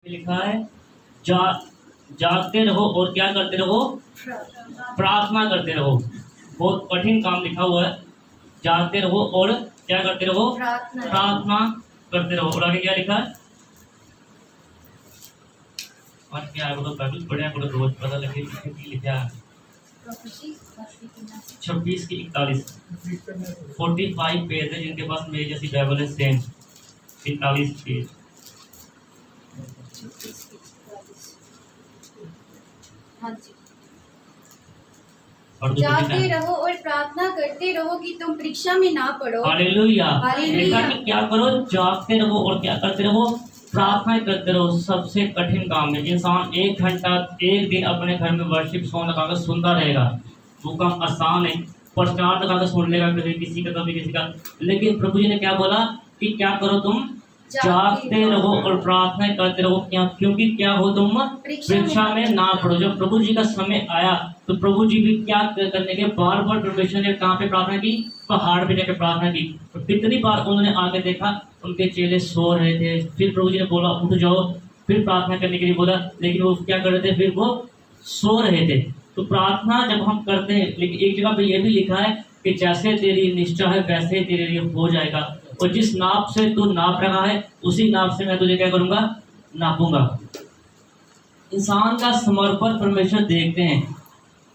लिखा है जा जागते रहो और क्या करते रहो, प्रार्थना करते रहो। बहुत कठिन काम लिखा हुआ है। जागते रहो और क्या करते रहो, प्रार्थना करते रहो। और आगे क्या लिखा है, और क्या है, तो बाइबल पढ़े हैं, रोज पता लगे कि लिखा है 26 की 41 45 पेज है। जिनके पास मेरी जैसी बाइबल है सेम 41 पेज। हाँ जी। जागते रहो और प्रार्थना करते रहो कि तुम परीक्षा में ना पड़ो। हालेलुया। लिखा कि क्या करो, जागते रहो और क्या करते रहो, प्रार्थना करते रहो। सबसे कठिन काम है। इंसान 1 घंटा 1 दिन अपने घर में वर्शिप सॉन्ग लगाकर सुनता रहेगा, वो काम आसान है। प्रचार लगाकर सुन लेगा, कभी किसी का कभी किसी का। लेकिन प्रभु जी ने क्या बोला कि क्या करो, तुम जागते रहो और प्रार्थना करते रहो। क्या, क्योंकि क्या हो, तुम परीक्षा में ना पड़ो। जब प्रभु जी का समय आया तो प्रभु जी भी क्या करने के, बार बार परमेश्वर ने कहाँ पे प्रार्थना की, पहाड़ पे जाकर प्रार्थना की। तो कितनी बार उन्होंने आके देखा उनके चेले सो रहे थे, फिर प्रभु जी ने बोला उठ जाओ, फिर प्रार्थना करने के लिए बोला, लेकिन वो क्या कर रहे थे, फिर वो सो रहे थे। तो प्रार्थना जब हम करते हैं, लेकिन एक जगह पे ये भी लिखा है कि जैसे तेरी निष्ठा है वैसे तेरे लिए हो जाएगा, और जिस नाप से तू नाप रहा है उसी नाप से मैं तुझे क्या करूंगा, नापूंगा। इंसान का समर्पण परमेश्वर देखते हैं,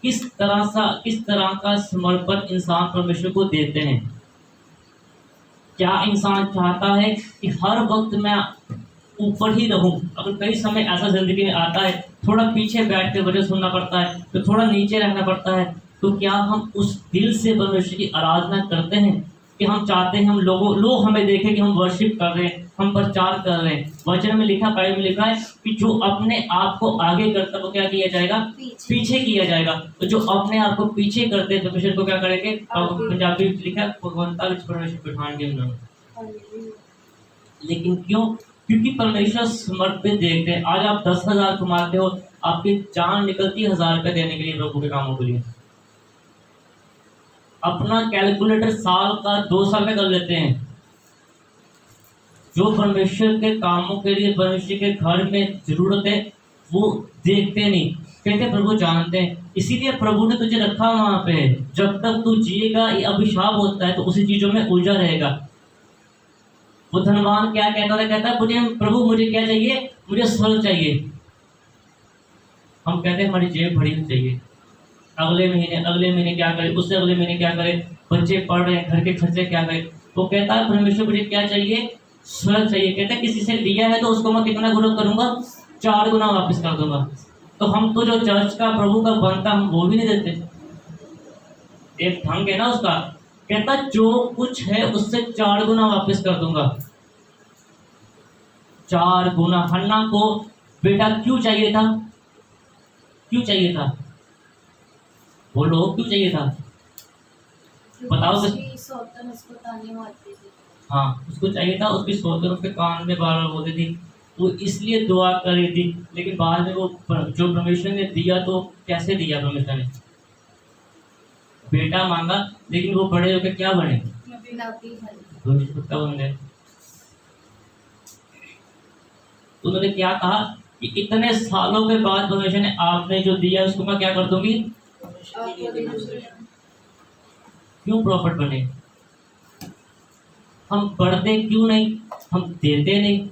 किस तरह का समर्पण इंसान परमेश्वर को देते हैं। क्या इंसान चाहता है कि हर वक्त मैं ऊपर ही रहूं? अगर कई समय ऐसा जिंदगी में आता है, थोड़ा पीछे बैठ के वजह सुनना पड़ता है, तो थोड़ा नीचे रहना पड़ता है, तो क्या हम उस दिल से परमेश्वर की आराधना करते हैं कि हम चाहते हैं हम लोग हमें देखें कि हम वर्शिप कर रहे हैं, हम प्रचार कर रहे हैं? वचन में लिखा, बाइबल में लिखा है कि जो अपने आप को आगे करता है वो क्या किया जाएगा, पीछे किया जाएगा। तो जो अपने आप को पीछे करते हैं परमेश्वर को क्या करेंगे, पंजाबी में लिखा है भगवंता विच परमेश्वर बिठाएंगे उन्होंने। लेकिन क्यों? क्योंकि परमेश्वर समर्पित देखते हैं। आज आप 10,000 कमाते हो, आपकी जान निकलती है 1,000 रुपये देने के लिए प्रभु के कामों के लिए। अपना कैलकुलेटर साल का 2 साल में कर लेते हैं। जो परमेश्वर के कामों के लिए, परमेश्वर के घर में जरूरत है, वो देखते नहीं, कहते प्रभु जानते हैं। इसीलिए प्रभु ने तुझे रखा वहां पे। जब तक तू जिएगा ये अभिशाप होता है, तो उसी चीजों में उलझा रहेगा। वो धनवान क्या कहता है, कहता है मुझे प्रभु मुझे क्या चाहिए, मुझे स्वर्ग चाहिए। हम कहते हैं हमारी जेब भरी होनी चाहिए, अगले महीने क्या करे, उससे अगले महीने क्या करे, बच्चे पढ़ रहे हैं, घर के खर्चे क्या करे। वो कहता है परमेश्वर मुझे क्या चाहिए, स्वर्ग चाहिए। कहता है किसी से लिया है तो उसको मैं कितना गुना करूंगा, 4 गुना वापस कर दूंगा। तो हम तो जो चर्च का प्रभु का बनता हम वो भी नहीं देते। एक ढंग है ना उसका, कहता जो कुछ है उससे 4 गुना वापस कर दूंगा, 4 गुना। हन्ना को बेटा क्यों चाहिए था, क्यों चाहिए था, बोलो क्यों चाहिए था, बताओ। हाँ, उसको चाहिए था, उसकी सौतन उसके कान में बार बार बोलती थी, वो इसलिए दुआ कर रही थी। लेकिन बाद में वो जो परमेश्वर ने दिया, तो कैसे दिया परमेश्वर ने, बेटा मांगा, लेकिन वो बड़े होकर क्या बने, कुत्ता बन गए। उन्होंने क्या कहा कि इतने सालों के बाद परमेश्वर ने आपने जो दिया उसको मैं क्या कर दूंगी। क्यों प्रॉफिट बने, हम बढ़ते क्यों नहीं, हम देते नहीं।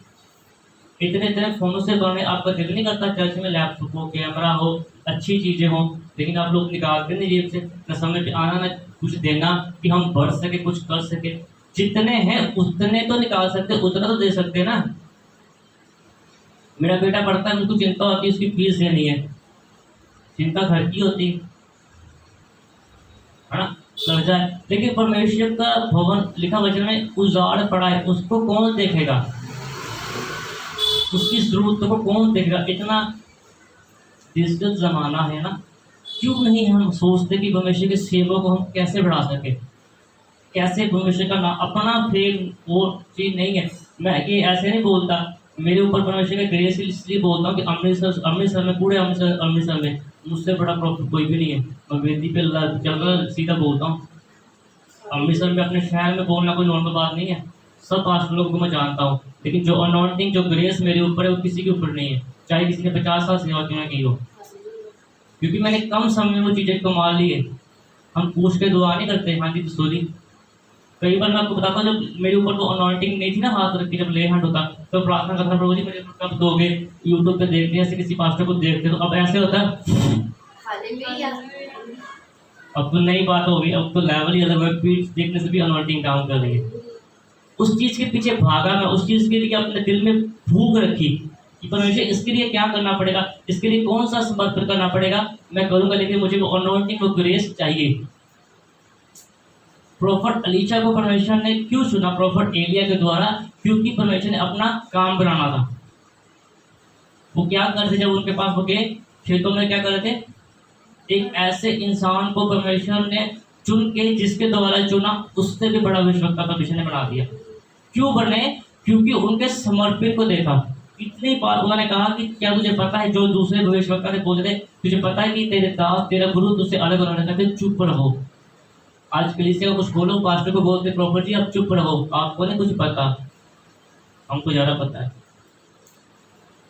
इतने फोनों से बने, आपका दिल नहीं करता चर्च में लैपटॉप हो, कैमरा हो, अच्छी चीजें हो, लेकिन आप लोग निकालते नहीं जेब से, न समझ में आना, न कुछ देना कि हम बढ़ सके, कुछ कर सके। जितने हैं उतने तो निकाल सकते, उतना तो दे सकते ना। मेरा बेटा पढ़ता है, मुझको चिंता होती है उसकी फीस देनी है, चिंता घर की होती है ना, कर्जा है। लेकिन परमेश्वर का भवन लिखा वचन में उजाड़ पड़ा है, उसको कौन देखेगा, उसकी जरूरतों को कौन देखेगा। इतना डिजिटल जमाना है ना, क्यों नहीं हम सोचते कि परमेश्वर की सेवा को हम कैसे बढ़ा सके, कैसे परमेश्वर का नाम, अपना फेम वो चीज नहीं है। मैं ये ऐसे नहीं बोलता, मेरे ऊपर परमेश्वर का ग्रेस इसलिए बोलता हूँ कि अमृतसर में, पूरे अमृतसर में मुझसे बड़ा प्रॉफिट कोई भी नहीं है। मैं वेदी पे चलकर सीधा बोलता हूँ। अमृतसर में अपने शहर में बोलना कोई नॉर्मल बात नहीं है। सब पास्टर लोगों को मैं जानता हूँ, लेकिन जो अनॉइंटिंग, जो ग्रेस मेरे ऊपर है वो किसी के ऊपर नहीं है, चाहे किसी ने 50 साल सेवा क्यों ना की हो, क्योंकि मैंने कम समय में वो चीज़ें कमा ली है। हम पूछ के दुआ नहीं करते, हाँ जी तो सॉरी। कई बार मैं आपको बताता हूँ, जब मेरे ऊपर तो अनॉइंटिंग नहीं थी ना, हाथ रख के जब ले हैंड होता, तो प्रार्थना करता, प्रभु जी मुझे कब दोगे। यूट्यूब पे देखते हैं ऐसे किसी पास्टर को देखते, तो अब ऐसे होता है, हालेलुया। अब तो नई बात होगी, अब तो लेवल ही अलग है, पीठ देखने से भी अनॉइंटिंग काम कर रही है। उस चीज के पीछे भागा मैं, उस चीज के लिए अपने दिल में भूख रखी कि परमेश्वर इसके लिए क्या करना पड़ेगा, इसके लिए कौन सा समर्पण करना पड़ेगा, मैं करूंगा, लेकिन मुझे वो अनॉइंटिंग, वो ग्रेस चाहिए। प्रोफेट एलीशा को परमेश्वर ने क्यों चुना प्रोफेट एलिया के द्वारा? क्योंकि परमेश्वर ने अपना काम बनाना था। वो क्या करते, जब उनके पास वो गए खेतों में, क्या कर रहे थे, एक ऐसे इंसान को परमेश्वर ने चुन के, जिसके द्वारा चुना, उससे भी बड़ा भविष्यवक्ता परमेश्वर ने बना दिया। क्यों बने? क्योंकि उनके समर्पण को देखा। इतनी बार उन्होंने कहा कि क्या तुझे पता है, जो दूसरे भविष्यवक्ता ने बोले थे, तुझे पता है कि तेरे दास, तेरा गुरु तुझसे अलग होने लगे, चुप रहो। आज कलीसिया को कुछ बोलो, पास्टर को बोलते प्रॉफिट जी आप चुप रहो, आपको नहीं कुछ पता, हमको ज्यादा पता है।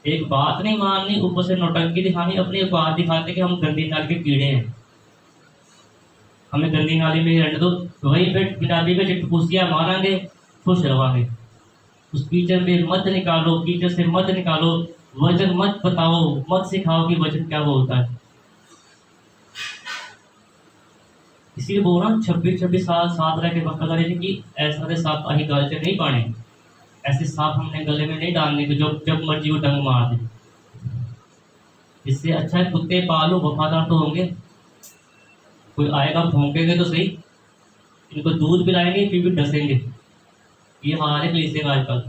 एक बात नहीं माननी, ऊपर से नौटंकी दिखानी, अपनी बात दिखाते कि हम गंदी नाली के कीड़े हैं, हमें गंदी नाली में ही रहने दो, वहीं पे पिटाबी पे चिटपूसिया मारेंगे, खुश रहोगे। उस कीचड़ में मत निकालो, कीचड़ से मत निकालो, वजन मत बताओ, मत सिखाओ कि वजन क्या वो होता है। इसीलिए बोल रहा हूँ 26 साल साथ रह के पक्का करे कि ऐसा सांप आही गल से नहीं पाने, ऐसे सांप हमने गले में नहीं डालने के जो जब मर्जी वो डंग मार दे। इससे अच्छा है कुत्ते पालो, वफादार तो होंगे, कोई आएगा भौंकेंगे तो सही, इनको दूध पिलाएंगे फिर भी डसेंगे। ये हाल है कलीसिया का आजकल।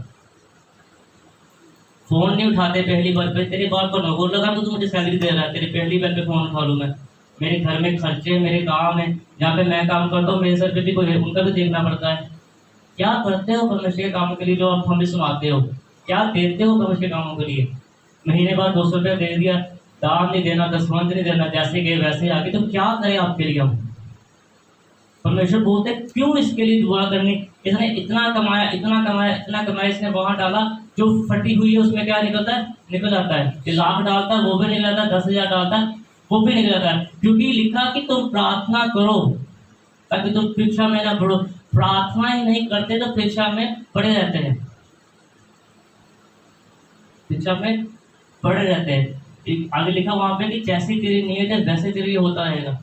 फोन नहीं उठाते पहली बार पे, तेरे बाल पर नगोर लगा तो तू मुझे सैलरी दे रहा है, तेरी पहली बार पे फोन उठा लूँ मैं, मेरे घर में खर्चे, मेरे काम है, जहाँ पे मैं काम करता हूँ मेरे सर पे भी कोई है, उनका भी देखना पड़ता है। क्या करते हो परमेश्वर के कामों के लिए जो आप हमें सुनाते हो? क्या देते हो परमेश्वर के कामों के लिए? महीने बाद 200 रुपया दे दिया, दान नहीं देना, दसवंध नहीं देना, जैसे गए वैसे आगे, तो क्या करें आपके लिए हम? परमेश्वर बोलते क्यों इसके लिए दुआ करनी, इसने इतना कमाया, इतना कमाया, इतना कमाया, इसने वहां डाला, जो फटी हुई है उसमें क्या निकलता है? निकल जाता है। 1,00,000 डालता है वो भी निकल जाता है, 10,000 डालता है वो भी निकल जाता है, क्योंकि लिखा कि तुम प्रार्थना करो ताकि तुम परीक्षा में ना पढ़ो। प्रार्थना ही नहीं करते तो परीक्षा में पड़े रहते हैं, परीक्षा में पड़े रहते हैं। आगे लिखा वहां पे कि जैसी तेरी नीयत है वैसे तेरे लिए होता रहेगा।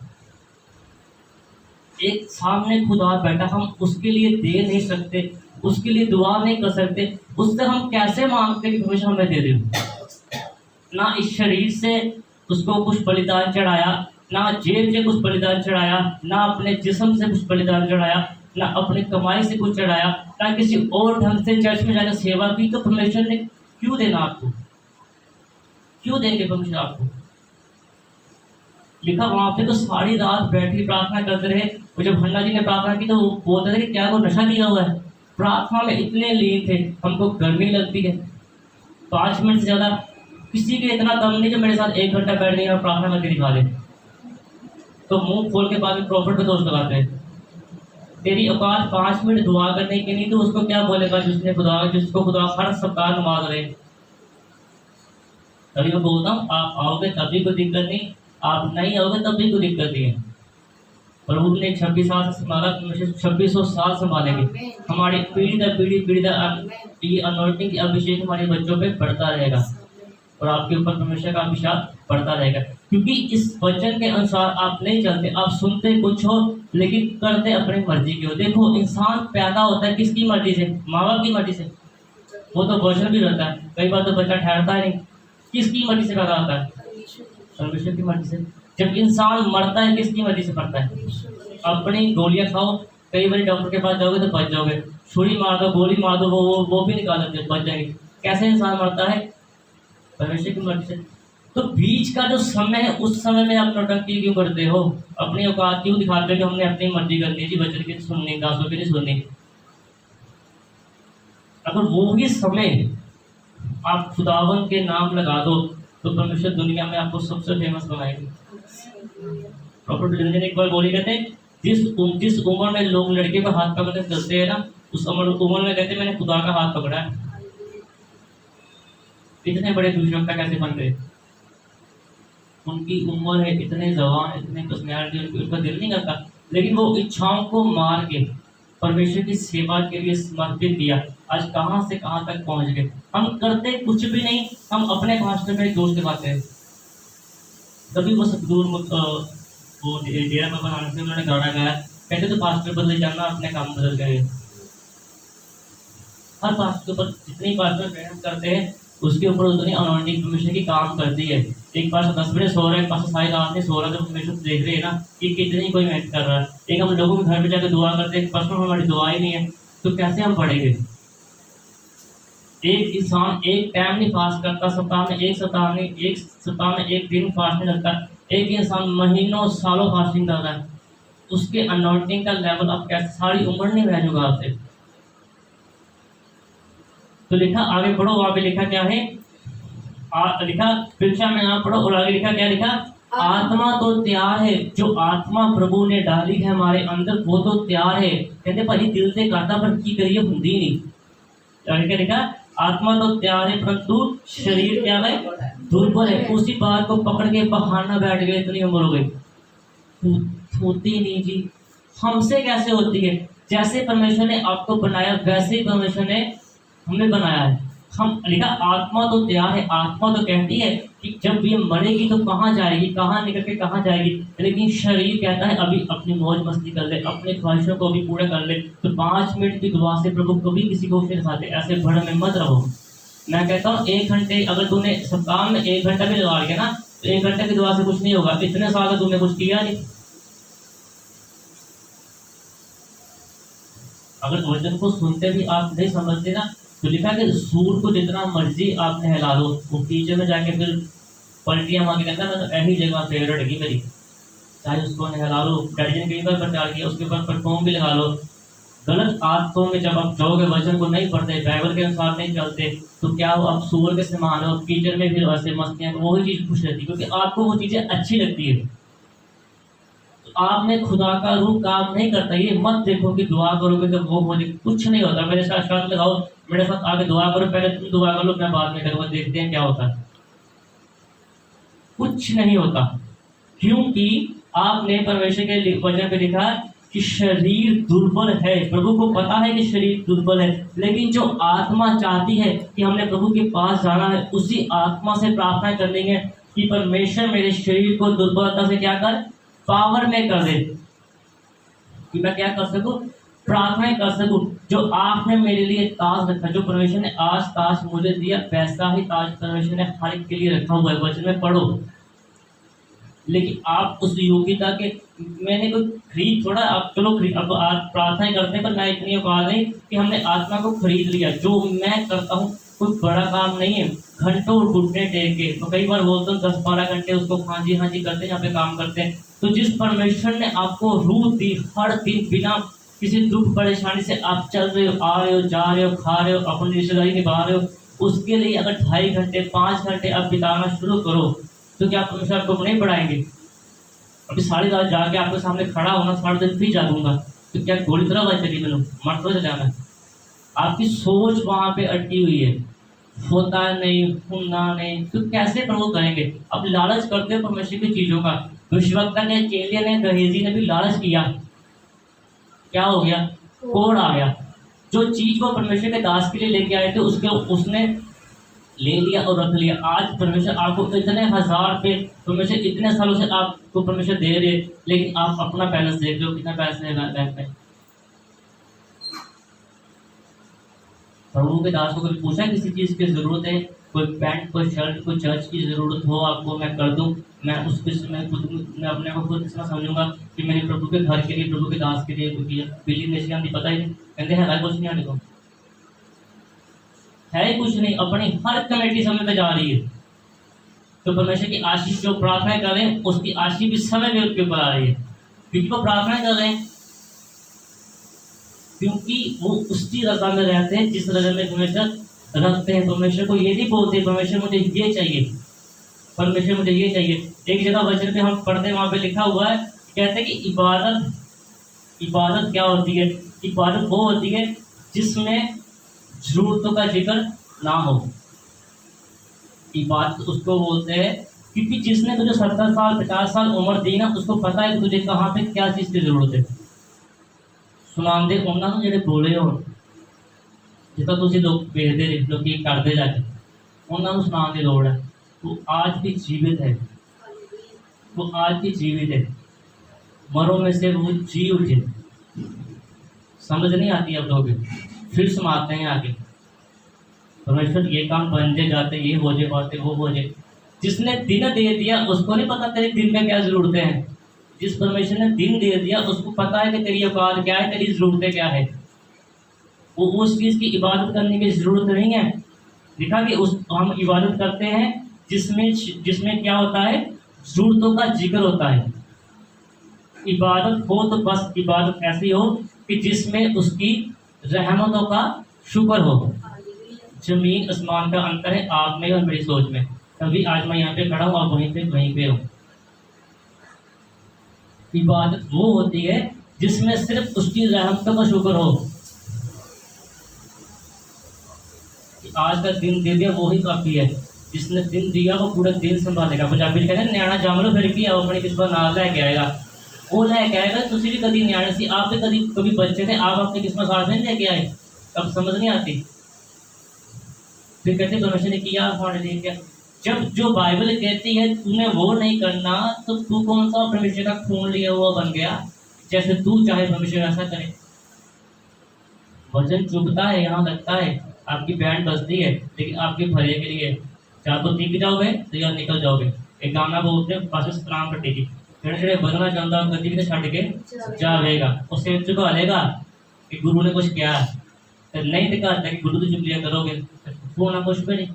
एक सामने खुदा बैठा, हम उसके लिए दे नहीं सकते, उसके लिए दुआ नहीं कर सकते, उससे हम कैसे मांगते कि हमेशा हमें दे दे? ना इस शरीर से उसको कुछ बलिदान चढ़ाया, ना जेब से कुछ बलिदान चढ़ाया, ना अपने जिस्म से कुछ बलिदान चढ़ाया, ना अपनी कमाई से कुछ चढ़ाया, ना किसी और ढंग से चर्च में जाकर सेवा की। तो परमेश्वर ने क्यों देना आपको? क्यों देंगे परमेश्वर आपको? लिखा वहां पे तो सारी रात बैठी प्रार्थना करते रहे। और जब भंडा जी ने प्रार्थना की तो वो बोलते थे कि क्या वो नशा किया हुआ है? प्रार्थना में इतने लीन थे। हमको गर्मी लगती है, 5 मिनट से ज्यादा किसी के इतना दम नहीं जो मेरे साथ 1 घंटा बैठ गया और प्रार्थना करके दिखा दे, तो मुंह खोल के बाद में प्रॉफिट पे दोष लगाते हैं। तेरी औकात 5 मिनट दुआ करने की नहीं, तो उसको क्या बोलेगा जिसको खुदा हर सप्ताह नमाज रहे। तभी मैं बोलता हूँ आप आओगे तभी कोई दिक्कत नहीं, आप नहीं आओगे तब भी कोई दिक्कत नहीं है। प्रभु ने 26 साल से संभाला, 2600 साल संभालेंगे। हमारी पीढ़ी दर पीढ़ी ये अनॉइंटिंग अभिषेक हमारे बच्चों पे बढ़ता रहेगा और आपके ऊपर परमेश्वर का अभिषेक बढ़ता रहेगा, क्योंकि इस वचन के अनुसार आप नहीं चलते। आप सुनते कुछ हो लेकिन करते अपनी मर्जी की हो। देखो इंसान पैदा होता है किसकी मर्जी से? माँ बाप की मर्जी से। वो तो वर्षन भी रहता है, कई बार तो बच्चा ठहरता है नहीं। किसकी मर्जी से पैदा होता है? परमेश्वर की मर्जी से। जब इंसान मरता है किसकी मर्जी से मरता है? अपनी गोलियां खाओ, कई बार डॉक्टर के पास जाओगे तो बच जाओगे, छुरी मार दो, गोली मार दो, वो भी निकाल देते, बच जाएंगे। कैसे इंसान मरता है? परमेश्वर की मर्जी से। तो बीच का जो समय है उस समय में आप नौटंकी क्यों करते हो? अपनी औकात क्यों दिखाते हो कि हमने अपनी मर्जी करनी है जी, बच्चों की सुननी, दासों की नहीं सुननी। अगर वो ही समय आप खुदावन के नाम लगा दो तो परमेश्वर दुनिया में आपको सबसे फेमस बनाएगी। प्रॉफिट ने एक बार बोली कहते हैं जिस उम्र में लोग लड़के को हाथ पकड़ के चलते हैं ना, उस उम्र में कहते मैंने खुदा का हाथ पकड़ा है। इतने बड़े दुष्यंता कैसे बन गए? उनकी उम्र है, इतने जवान, इतने पर्सनैलिटी, उनका दिल नहीं करता, लेकिन वो इच्छाओं को मार के परमेश्वर की सेवा के लिए समर्पित किया। आज कहाँ से कहाँ तक पहुंच गए। हम करते कुछ भी नहीं, हम अपने पास्टर में एक दोस्त के पाते हैं। तभी वो सतगुरु वो डेरा में बनाने से उन्होंने गाना गाया, कहते तो पास्टर बदले जाना, अपने काम बदल गए। हर पास्टर के ऊपर जितनी पास्टर मेहनत करते हैं उसके ऊपर उतनी अनॉइंटिंग परमेश्वर की काम करती है। एक पास 10 बजे सो रहे हैं, पास सारी रात नहीं सो रहा, जब परमेश्वर देख रहे हैं ना कि कितनी कोई मेहनत कर रहा है। एक हम लोगों के घर पे जाकर दुआ करते हैं, पर्सनल हमारी दुआ ही नहीं है, तो कैसे हम पढ़ेंगे? एक इंसान एक टाइम नहीं फास्ट करता, सप्ताह में एक दिन फास्ट नहीं करता। एक इंसान महीनों सालों फास्टिंग कर रहा है, उसके अनॉइंटिंग का लेवल अब कैसे सारी उम्र नहीं रह चुका आपसे। तो लिखा, आगे पढ़ो, वहां पे लिखा क्या है? लिखा परीक्षा में आप पढ़ो, और आगे लिखा क्या लिखा? आत्मा तो तैयार है, जो आत्मा प्रभु ने डाली है हमारे अंदर वो तो तैयार है। कहते भाई दिल से करता पर की करिए हुंदी नहीं। आगे क्या लिखा? आत्मा तो तैयार है परंतु शरीर क्या है? दुर्बल है। उसी बात को पकड़ के बहाना बैठ गए, इतनी उम्र हो गई। होती नहीं जी, हमसे कैसे होती है? जैसे परमेश्वर ने आपको बनाया वैसे ही परमेश्वर ने हमें बनाया है। हम लिखा आत्मा तो तैयार है, आत्मा तो कहती है कि जब ये मरेगी तो कहाँ जाएगी, कहाँ निकल के कहाँ जाएगी, लेकिन शरीर कहता है अभी अपनी मौज मस्ती कर ले, अपने ख्वाहिशों को भी पूरा कर ले। तो 5 मिनट की दुआ से प्रभु कभी किसी को नहीं खाते, ऐसे भड़ में मत रहो। मैं कहता हूँ 1 घंटे अगर तूने सप्ताह में 1 घंटा भी लगा लिया ना, तो 1 घंटे की दुआ से कुछ नहीं होगा। इतने साल में तूने कुछ किया नहीं। अगर वचन को सुनते भी आप नहीं समझते ना, तो लिखा कि सूर को जितना मर्जी आपने हिला लो, वो कीचड़ में जाके फिर पलटियां मांगे कहता है मतलब ऐसी जगह फेवरेट है मेरी, चाहे उसको हिला लो। डैडी ने कई बार प्रचार किया, उसके ऊपर परफॉर्म भी लगा लो। गलत आदतों में जब आप जाओगे, वचन को नहीं पढ़ते, बाइबल के अनुसार नहीं चलते, तो क्या हो, आप सूअर के समान हो। कीचड़ में फिर वैसे मस्तियां, वही चीज खुश रहती है क्योंकि आपको वो चीजें अच्छी लगती है। आप में खुदा का रूह काम नहीं करता। ये मत देखो कि दुआ करोगे तो वो होने, कुछ नहीं होता। मेरे साथ शर्त लगाओ, मेरे साथ आगे दुआ करो, पहले तुम दुआ कर लो, मैं बाद में करूँगा, देखते हैं क्या होता है। कुछ नहीं होता, क्योंकि आपने परमेश्वर के वचन पे लिखा कि शरीर दुर्बल है। प्रभु को पता है कि शरीर दुर्बल है, लेकिन जो आत्मा चाहती है कि हमने प्रभु के पास जाना है, उसी आत्मा से प्रार्थना करनी है कि परमेश्वर मेरे शरीर को दुर्बलता से क्या कर, पावर में कर दे, कि मैं क्या कर सकूं, प्रार्थना कर सकूं। जो आपने मेरे लिए ताज रखा, जो परमेश्वर ने आज ताज मुझे दिया, वैसा ही ताज परमेश्वर ने हर एक के लिए रखा हुआ है। वचन में पढ़ो। लेकिन आप उस योग्यता के, मैंने कोई खरीद थोड़ा, आप चलो खरीद, अब आप प्रार्थना करते हैं, पर मैं इतनी औकात नहीं कि हमने आत्मा को खरीद लिया। जो मैं करता हूँ कोई बड़ा काम नहीं है, घंटों घुटने टेक के, तो कई बार बोलते हैं 10-12 घंटे उसको हाँ जी करते हैं, यहाँ पे काम करते हैं। तो जिस परमेश्वर ने आपको रूह दी, हर दिन बिना किसी दुख परेशानी से आप चल रहे हो, आ रहे हो, जा रहे हो, खा रहे हो, अपनी रिश्तेदारी निभा रहे हो, उसके लिए अगर 2.5 घंटे 5 घंटे आप बिताना शुरू करो, तो क्या परमेश्वर आपको नहीं बढ़ाएंगे? अभी सारी रात जाके आपके सामने खड़ा होना, सारा दिन फिर जागूंगा, तो क्या गोली तरह बात चली, मैंने मर तो जाना। आपकी सोच वहां पे अटकी हुई है, होता नहीं, होना नहीं, तो कैसे प्रभु करेंगे? अब लालच करते हो परमेश्वर की चीजों का। दुष्वक्ता ने, चेलिया ने, गहेजी ने भी लालच किया, क्या हो गया? कोड़ आ गया। जो चीज वो परमेश्वर के दास के लिए लेके आए थे, उसने ले लिया और रख लिया। आज परमेश्वर आपको इतने हजार पे, परमेश्वर इतने सालों से आपको परमेश्वर दे रहे, लेकिन आप अपना बैलेंस देख रहे हो, कितना पैसे है बैंक में। प्रभु के दास को कभी पूछा किसी चीज की जरूरत है, कोई पैंट, कोई शर्ट, कोई चर्च की जरूरत हो आपको, मैं कर दूं, मैं उस मैं अपने को खुद कितना समझूंगा कि मैंने प्रभु के घर के लिए, प्रभु के दास के लिए किया। बिल्ली नेशन आती पता ही नहीं, कहते हैं कुछ नहीं आने को, है ही कुछ नहीं, अपनी हर कमेटी समय पे जा रही है। तो परमेश्वर की आशीष, जो प्रार्थना कर रहे हैं उसकी आशीष भी समय में उनके ऊपर आ रही है, क्योंकि वो प्रार्थना कर रहे हैं, क्योंकि वो उसकी रजा में रहते हैं जिस रजा में परमेश्वर रखते हैं। परमेश्वर को ये नहीं बोलते परमेश्वर मुझे ये चाहिए, परमेश्वर मुझे ये चाहिए। एक जगह वचन पे हम पढ़ते हैं, वहां पे लिखा हुआ है, कहते हैं कि इबादत क्या होती है? इबादत वो होती है जिसमें जरूरतों का जिक्र ना हो। इबादत उसको बोलते हैं क्योंकि जिसने तुझे 70 साल 50 साल उम्र दी ना, उसको पता है कि तुझे कहाँ पे क्या चीज़ की जरूरत है। सुनांदे उन्होंने ना ਜਿਹੜੇ ਬੋਲੇ ਹੋ ਜਿੱਦਾਂ ਤੁਸੀਂ ਲੋਕ ਵੇਖਦੇ ਨੇ ਲੋਕੀ ਕਰਦੇ ਜਾ ਕੇ ਉਹਨਾਂ ਨੂੰ ਸੁਣਾਉਣ ਦੀ ਲੋੜ ਹੈ। वो आज भी जीवित है, वो आज भी जीवित है, मरों में से वो जी उठे। समझ नहीं आती अब लोग फिर सुनाते हैं आगे परमेश्वर ये काम बन जाते, ये हो जाए बातें वो हो जाए। जिसने दिन दे दिया उसको नहीं पता तेरे दिन में क्या जरूरतें हैं। जिस परमेश्वर ने दिन दे दिया उसको पता है कि तेरी औकात क्या है, तेरी जरूरतें क्या है। वो उस चीज़ की इबादत करने की जरूरत नहीं है। लिखा कि उस हम इबादत करते हैं जिसमें जिसमें क्या होता है, जरूरतों का जिक्र होता है। इबादत हो तो बस इबादत ऐसी हो कि जिसमें उसकी रहमतों का शुक्र हो। जमीन आसमान का अंतर है आप में और मेरी सोच में। तभी आज मैं यहाँ पे खड़ा हूँ, आप वहीं पे हो। इबादत वो होती है जिसमें सिर्फ उसकी रहमतों का शुक्र हो कि आज का दिन दे दिया वो ही काफ़ी है। जिसने दिन दिया वो पूरा दिन संभालेगा। पंजाबी कहते हैं न्याणा जम लो फिर की आओ अपनी किस्मत नाल लैके आएगा। वो लैके आएगा। तुसी भी कभी न्याणे सी, आप भी कभी बच्चे थे, आप अपनी किस्मत साथ नहीं लेके आए। अब समझ नहीं आती। फिर कहते परमेश्वर ने किया हमारे लिए क्या। जब जो बाइबल कहती है तूने वो नहीं करना तो तू कौन सा परमेश्वर का खून लिया हुआ बन गया जैसे तू चाहे परमेश्वर ऐसा करे। वजन चुभता है, यहाँ लगता है, आपकी बैंड बजती है, लेकिन आपके भले के लिए। या तो टिक जाओगे तो या निकल जाओगे। एक गाना बोलते हैं बस सतराम कटेगी। जेड़े जेड़े बदलना चाहता गति भी छड़ के जाएगा। उसे चुका लेगा कि गुरु ने कुछ किया तो नहीं दिखाता कि गुरु तो चुगलियाँ करोगे वो ना कुछ भी नहीं।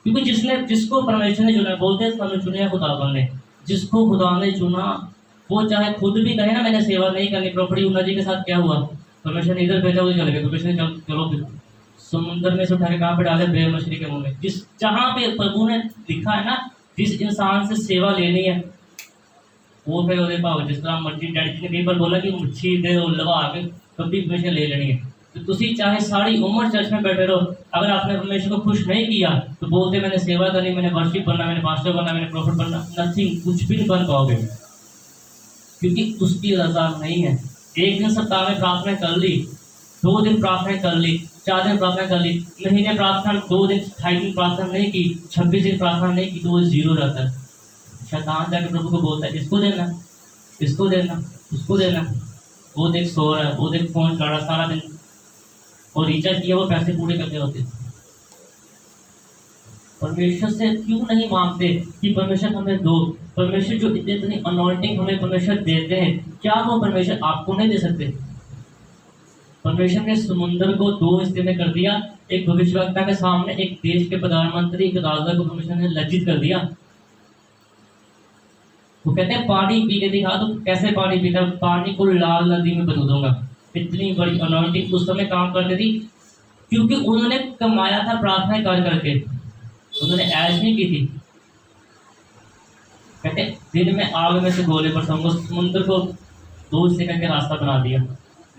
क्योंकि जिसको परमेश्वर ने चुना, बोलते हैं तुमने चुने खुदावन ने, जिसको खुदा ने चुना वो चाहे खुद भी कहे ना मैंने सेवा नहीं करनी। प्रॉपर्टी उन्ना जी के साथ क्या हुआ, परमेश्वर ने इधर भेजा उधर चले गए। परमेश्वर ने चलो फिर समुद्र में से उठा के कहाँ पे डाले, बेर मछली के मुंह में। जिस जहाँ पे प्रभु ने लिखा है ना जिस इंसान से सेवा लेनी है वो फिर वो भाव जिस तरह मर्जी डैडी जी ने कई बार बोला कि मच्छी दे लगा के कभी परमेश्वर ले लेनी है। तो तुसी चाहे सारी उम्र चर्च में बैठे रहो, अगर आपने परमेश्वर को खुश नहीं किया तो बोलते मैंने सेवा करनी, मैंने वर्शिप बनना, मैंने मास्टर बनना, मैंने प्रॉफिट बनना, नथिंग, कुछ भी नहीं बन पाओगे क्योंकि उसकी रजा नहीं है। एक दिन सप्ताह में प्रार्थना कर ली, 2 दिन प्रार्थना कर ली, 4 दिन प्रार्थना कर ली, महीने प्रार्थना 2 दिन 28 दिन प्रार्थना नहीं की, 26 दिन प्रार्थना नहीं की तो वो जीरो रहता है। शैतान जाके प्रभु को बोलता है इसको देना, इसको देना, उसको देना। वो देख सो रहा है, वो देख फोन कर रहा सारा दिन और रिचार्ज किया वो पैसे पूरे करने होते। परमेश्वर से क्यों नहीं मांगते कि परमेश्वर हमें दो। परमेश्वर जो इतनी अनॉइंटिंग हमें परमेश्वर देते हैं, क्या वो परमेश्वर आपको नहीं दे सकते। परमेश्वर ने समुद्र को 2 हिस्से में कर दिया। एक भविष्यवक्ता के सामने एक देश के प्रधानमंत्री, एक राजा को परमेश्वर ने लज्जित कर दिया। वो कहते हैं पानी पी के दिखा तो कैसे पानी पीता, पानी को लाल नदी में बदल दूंगा। इतनी बड़ी अनॉइंटिंग उस समय काम करती थी क्योंकि उन्होंने कमाया था प्रार्थना कर करके, उन्होंने ऐश नहीं की थी। कहते दिन में आग में से गोले बरसाऊंगा, समुद्र को 2 हिस्से करके रास्ता बना दिया।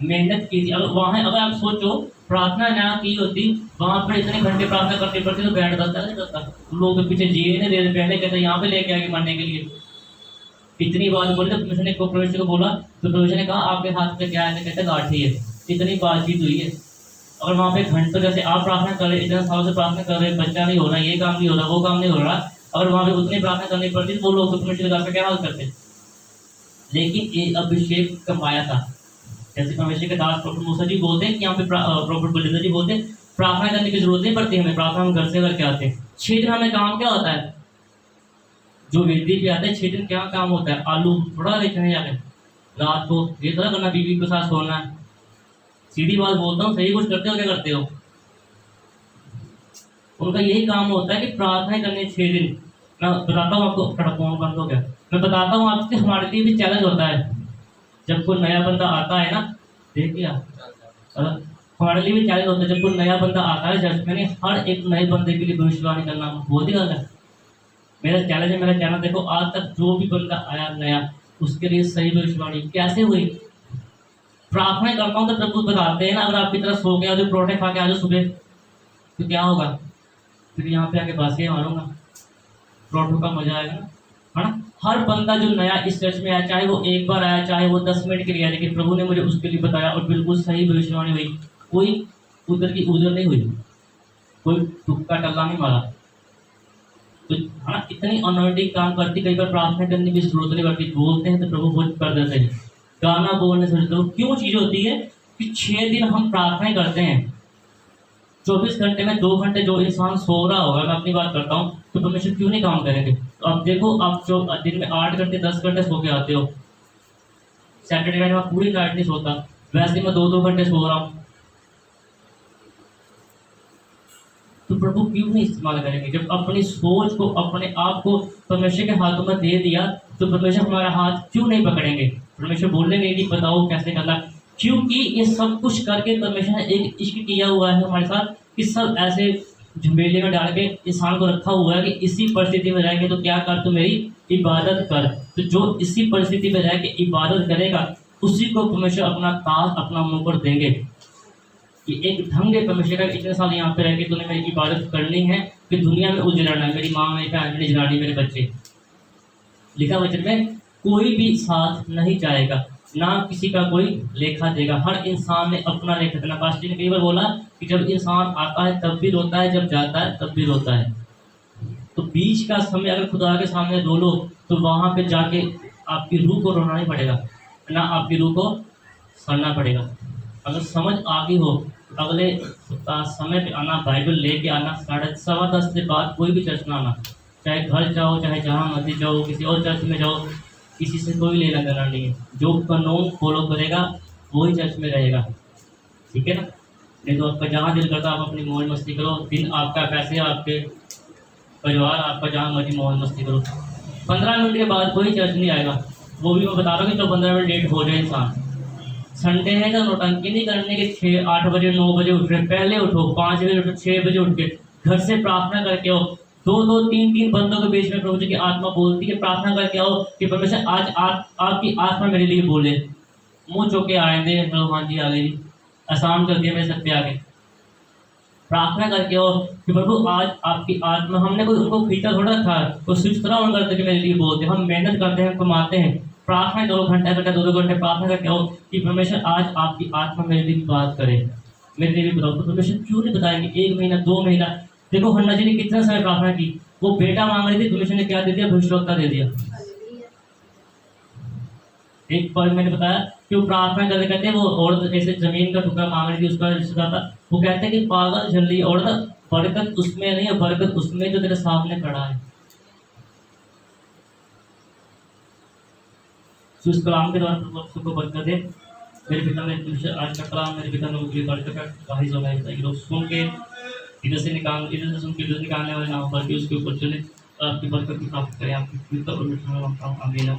मेहनत की थी। अगर आप सोचो प्रार्थना ना की होती वहां पर इतने घंटे प्रार्थना करनी पड़ती तो बैठ जाता नहीं जाता। लोग पीछे जिए नहीं दे, पहले कहते यहाँ पे लेके आगे मरने के लिए। इतनी बात बोली तो परमेश्वर को बोला तो परमेश्वर ने कहा आपके हाथ पे क्या है, कहते लाठी है। इतनी बातचीत हुई है। अगर वहाँ पे घंटों जैसे आप प्रार्थना कर रहे, इतने सालों से प्रार्थना कर रहे, बच्चा नहीं हो रहा, ये काम नहीं हो रहा, वो काम नहीं हो रहा, अगर वहाँ पे उतनी प्रार्थना करनी पड़ती तो वो लोग परमेश्वर का क्या हाल करते। लेकिन ये अभिषेक कमाया था। जैसे परमेश्वर के दास प्रॉफेट मूसा जी बोलते हैं कि यहाँ पे प्रॉफेट बलिंदर जी बोलते हैं प्रार्थना करने की जरूरत नहीं पड़ती हमें, प्रार्थना हम घर से करके आते हैं। 6 दिन हमें काम क्या होता है, जो वेदी पे आते हैं 6 दिन क्या काम होता है, आलू थोड़ा देखने जाते हैं रात को, ये थोड़ा करना बीवी के साथ सोना है। सीधी बात बोलता हूँ, सही कुछ करते हो क्या करते हो। उनका यही काम होता है कि प्रार्थना करनी 6 दिन। मैं बताता हूँ आपको, फोन बंद हो गया, मैं बताता हूँ आपके, हमारे लिए भी चैलेंज होता है जब कोई नया बंदा आता है ना, देखिए हमारे लिए भी चैलेंज होता है जब कोई नया बंदा आता है चर्च में। हर एक नए बंदे के लिए भविष्यवाणी करना बहुत ही गलत है। मेरा चैलेंज है, मेरा चैनल देखो, आज तक जो भी बंदा आया नया उसके लिए सही भविष्यवाणी कैसे हुई। प्रार्थना करता हूँ तो प्रभु बताते हैं ना, अगर आपकी तरह सो के आ जाओ, परोठे खा के आ जाओ सुबह, तो क्या होगा? फिर यहाँ पे आके बासियाँ मारूंगा, परोठों का मजा आएगा ना, है ना। हर बंदा जो नया इस चर्च में आया, चाहे वो एक बार आया, चाहे वो 10 मिनट के लिए आया, लेकिन प्रभु ने मुझे उसके लिए बताया और बिल्कुल सही भविष्यवाणी हुई। कोई उधर की उधर नहीं हुई, कोई तुक्का टल्ला नहीं मारा। तो है ना, इतनी अनॉइंटिंग काम करती, कई बार प्रार्थना करने की जरूरत नहीं पड़ती, बोलते हैं तो प्रभु बहुत कर देते हैं। गाना बोलने से तो क्यों चीज होती है कि 6 दिन हम प्रार्थना करते हैं, 24 घंटे में 2 घंटे जो इंसान सो रहा होगा, मैं अपनी बात करता हूँ, तो परमेश्वर क्यों नहीं काम करेंगे? तो अब देखो, आप जो दिन में 8 घंटे 10 घंटे सो के आते हो, सैटरडे नाइट में पूरी नाइट नहीं सोता, वैसे मैं 2-2 घंटे सो रहा हूँ, तो प्रभु क्यों नहीं इस्तेमाल करेंगे? जब अपनी सोच को, अपने आप को परमेश्वर के हाथों में दे दिया, तो परमेश्वर हमारा हाथ क्यों नहीं पकड़ेंगे? परमेश्वर बोलेंगे कि बताओ कैसे करना, क्योंकि ये सब कुछ करके परमेश्वर ने एक इश्क किया हुआ है हमारे साथ, कि सब ऐसे झमेले में डाल के इंसान को रखा हुआ है कि इसी परिस्थिति में रह के तो क्या कर, तो मेरी इबादत कर। तो जो इसी परिस्थिति में रह के इबादत करेगा, उसी को परमेश्वर अपना ताज, अपना मुकुट देंगे कि एक ढंग है परमेश्वर का, इतने साल यहाँ पे रह के तूने मेरी इबादत करनी है, फिर दुनिया में उजड़ना है, मेरी माँ, मेरी बहन, मेरी जनानी, मेरे बच्चे। लिखा वचन में कोई भी साथ नहीं जाएगा, ना किसी का कोई लेखा देगा, हर इंसान ने अपना लेखा देना। पास्टर ने कई बार बोला कि जब इंसान आता है तब भी रोता है, जब जाता है तब भी रोता है। तो बीच का समय अगर खुदा के सामने रो लो, तो वहां पे जाके आपकी रूह को रोना नहीं पड़ेगा ना, आपकी रूह को सड़ना पड़ेगा। अगर समझ आ गई हो, अगले समय पे आना, बाइबल लेके आना, 10:30 के बाद कोई भी चर्च में आना, चाहे घर जाओ, चाहे जहाँ मर्जी जाओ, किसी और चर्च में जाओ, किसी से कोई लेना देना नहीं है। जो कानून फॉलो करेगा वही चर्च में रहेगा, ठीक है ना। नहीं तो आपका जहाँ दिल करता आप अपनी मौज मस्ती करो, दिन आपका, पैसे आपके, परिवार आपका, जहाँ मर्जी मौज मस्ती करो। 15 मिनट के बाद कोई चर्च नहीं आएगा, वो भी मैं बता रहा हूँ कि तो 15 मिनट लेट हो जाए इंसान। संडे है तो नौटंकी नहीं करने के, 6-8 बजे 9 बजे उठ रहे, पहले उठो, 5 बजे उठो, 6 बजे उठ के घर से प्रार्थना करके आओ। 2-2 3-3 बंदों के बीच में प्रभु जी की आत्मा बोलती है, प्रार्थना करके आओ कि परमेश्वर आज आपकी आत्मा मेरे लिए बोले। मुंह चौके आए थे, हाँ जी आ गई, आसान कर दिया मेरे सर पे आगे। प्रार्थना करके आओ कि प्रभु आज आपकी आत्मा, हमने कोई उनको खींचा थोड़ा था, वो स्विच थोड़ा ऑन करते कि मेरे लिए बोलते, हम मेहनत करते हैं, कमाते हैं। प्रार्थना 2 घंटे 2 घंटे प्रार्थना करके आओ कि परमेश्वर आज आपकी आत्मा मेरे लिए बात करे, मेरे लिए भी बताओ। तो परमेश्वर क्यों नहीं बताएंगे? 1 महीना 2 महीना। देखो हन्ना जी ने कितना समय प्रार्थना की, वो बेटा मांग रही थी, परमेश्वर ने क्या दे दिया? भविष्यवक्ता दे दिया। एक बार मैंने बताया कि वो प्रार्थना करते करते वो औरत ऐसे जमीन का टुकड़ा मांग रही थी, उसका रिश्तेदार था, वो कहते हैं कि पागल झल्ली औरत, बरकत उसमें नहीं है, बरकत उसमें जो तेरे सामने खड़ा है। तो इस कलाम के द्वारा प्रभु सबको बरकत दे। मेरे पिता ने आज का कलाम मेरे पिता ने मुझे बरकत का वाहिज होगा, लोग सुन के इधर से सुन के इधर निकालने वाले नाम पर उसके ऊपर चले, आपकी बरकत की प्राप्त करें, आपकी पवित्र और मिठास नाम, आमीन।